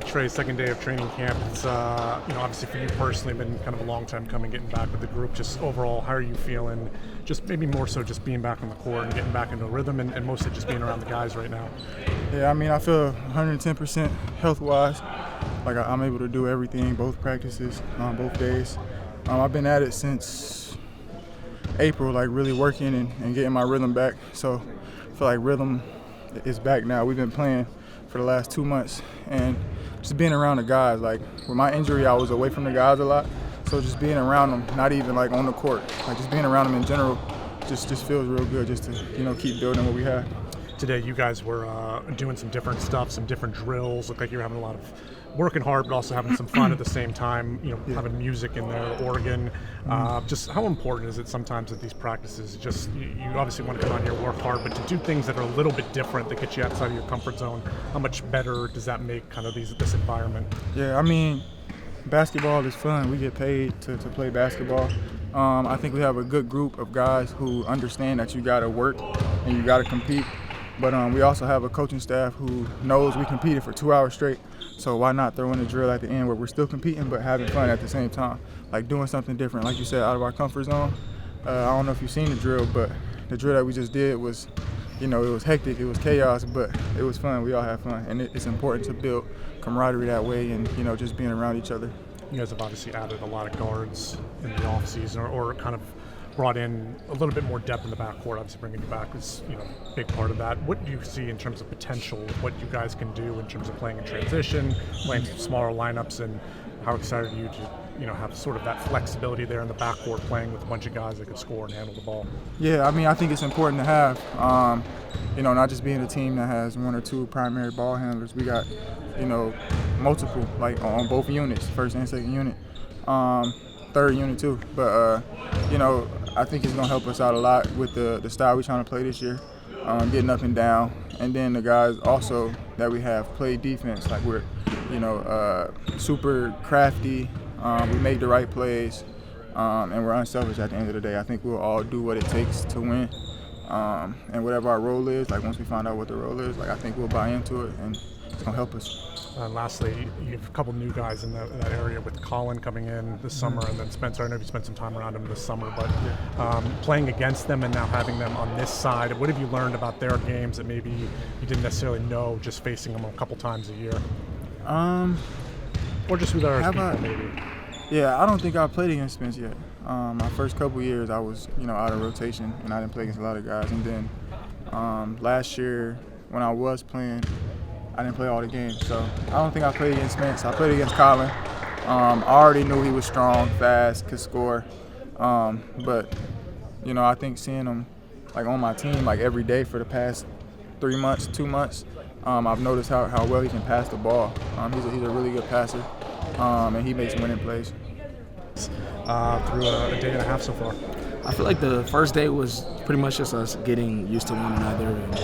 Trey, second day of training camp. It's obviously for you personally been kind of a long time coming, getting back with the group. Just overall, how are you feeling? Just maybe more so just being back on the court and getting back into a rhythm, and mostly just being around the guys right now. Yeah, I mean, I feel 110% health-wise. Like I'm able to do everything, both practices, both days. I've been at it since April, like really working and getting my rhythm back. So I feel like rhythm is back now. We've been playing for the last 2 months, and just being around the guys. Like with my injury, I was away from the guys a lot, so just being around them, not even like on the court, like just being around them in general, just feels real good. Just to keep building what we have. Today, you guys were doing some different stuff, some different drills. Looked like you were having a lot of working hard, but also having some fun at the same time. Having music in there, organ. Just how important is it sometimes at these practices? Just you obviously want to come out here, work hard, but to do things that are a little bit different, that get you outside of your comfort zone. How much better does that make kind of this environment? Yeah, I mean, basketball is fun. We get paid to play basketball. I think we have a good group of guys who understand that you got to work and you got to compete. But we also have a coaching staff who knows we competed for 2 hours straight. So why not throw in a drill at the end where we're still competing but having fun at the same time? Like doing something different, like you said, out of our comfort zone. I don't know if you've seen the drill, but the drill that we just did was, it was hectic, it was chaos, but it was fun. We all had fun. And it's important to build camaraderie that way and, just being around each other. You guys have obviously added a lot of guards in the offseason or kind of brought in a little bit more depth in the backcourt. Obviously bringing you back is a big part of that. What do you see in terms of potential, what you guys can do in terms of playing in transition, playing some smaller lineups, and how excited are you to have sort of that flexibility there in the backcourt, playing with a bunch of guys that could score and handle the ball? Yeah, I mean, I think it's important to have, not just being a team that has one or two primary ball handlers. We got, multiple, like on both units, first and second unit. Third unit too, but I think it's gonna help us out a lot with the style we're trying to play this year, getting up and down, and then the guys also that we have play defense. Like we're, super crafty. We make the right plays, and we're unselfish at the end of the day. I think we'll all do what it takes to win, and whatever our role is. Like once we find out what the role is, like I think we'll buy into it, and it's gonna help us. And lastly, you have a couple new guys in that area with Collin coming in this summer, and then Spencer. I know you spent some time around him this summer, but playing against them and now having them on this side, what have you learned about their games that maybe you didn't necessarily know just facing them a couple times a year? Or just who they are as people, maybe? Yeah, I don't think I've played against Spence yet. My first couple years, I was out of rotation, and I didn't play against a lot of guys. And then last year, when I was playing, I didn't play all the games, so I don't think I played against Spence. I played against Collin. I already knew he was strong, fast, could score. But I think seeing him like on my team like every day for the past 3 months, 2 months, I've noticed how well he can pass the ball. He's a really good passer, and he makes winning plays. Through a day and a half so far. I feel like the first day was pretty much just us getting used to one another and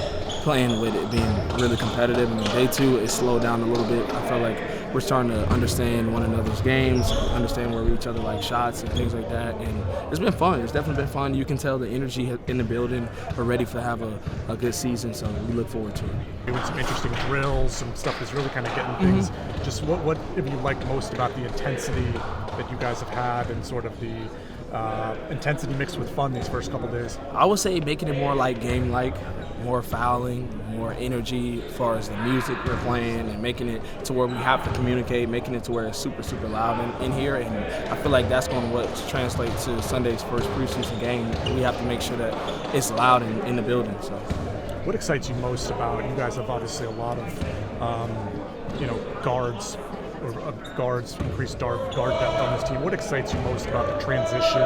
playing with it being really competitive. And then day two, it slowed down a little bit. I felt like we're starting to understand one another's games, understand where each other like shots and things like that. And it's been fun. It's definitely been fun. You can tell the energy in the building. We're ready to have a good season, so we look forward to it. Doing some interesting drills, some stuff that's really kind of getting things. Just what have you liked most about the intensity that you guys have had and sort of the intensity mixed with fun these first couple days? I would say making it more like game-like, more fouling, more energy as far as the music we're playing, and making it to where we have to communicate, making it to where it's super, super loud in here. And I feel like that's going to translate to Sunday's first preseason game. We have to make sure that it's loud in the building. So, what excites you most about? You guys have obviously a lot of guards, increased guard depth on this team. What excites you most about the transition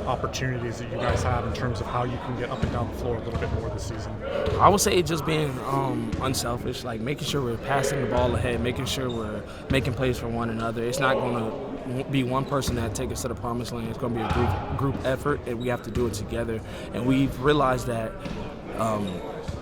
opportunities that you guys have in terms of how you can get up and down the floor a little bit more this season? I would say just being unselfish, like making sure we're passing the ball ahead, making sure we're making plays for one another. It's not going to be one person that take us to the promised land. It's going to be a group effort, and we have to do it together. And we've realized that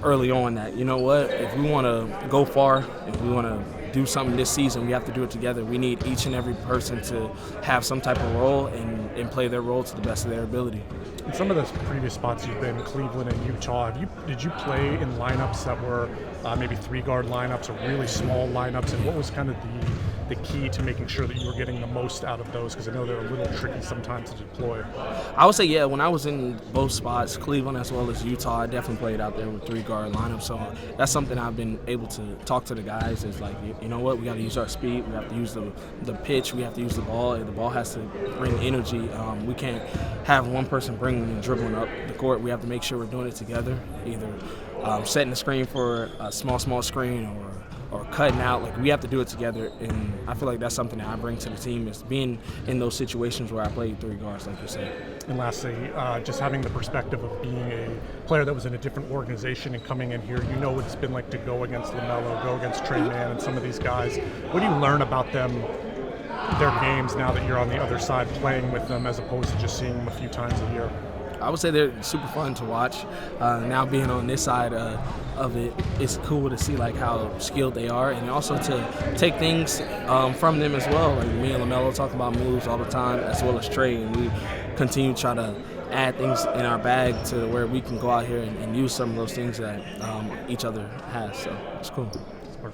early on that, if we want to go far, if we want to do something this season, we have to do it together. We need each and every person to have some type of role and play their role to the best of their ability. In some of the previous spots you've been, Cleveland and Utah, did you play in lineups that were maybe 3-guard lineups or really small lineups, and what was kind of the key to making sure that you were getting the most out of those? Because I know they're a little tricky sometimes to deploy. I would say, yeah, when I was in both spots, Cleveland as well as Utah, I definitely played out there with 3-guard lineups. So that's something I've been able to talk to the guys is like, you know what, we got to use our speed, we have to use the pitch, we have to use the ball, and the ball has to bring energy. We can't have one person bringing and dribbling up the court. We have to make sure we're doing it together, either setting the screen for a small screen or cutting out. Like, we have to do it together, and I feel like that's something that I bring to the team is being in those situations where I played 3 guards, like you said. And lastly, just having the perspective of being a player that was in a different organization and coming in here, you know what it's been like to go against LaMelo, go against Trey Mann and some of these guys. What do you learn about them, their games, now that you're on the other side playing with them as opposed to just seeing them a few times a year? I would say they're super fun to watch. Now being on this side of it, it's cool to see like how skilled they are, and also to take things from them as well. Like me and LaMelo talk about moves all the time, as well as Trey, and we continue to try to add things in our bag to where we can go out here and use some of those things that each other has. So it's cool.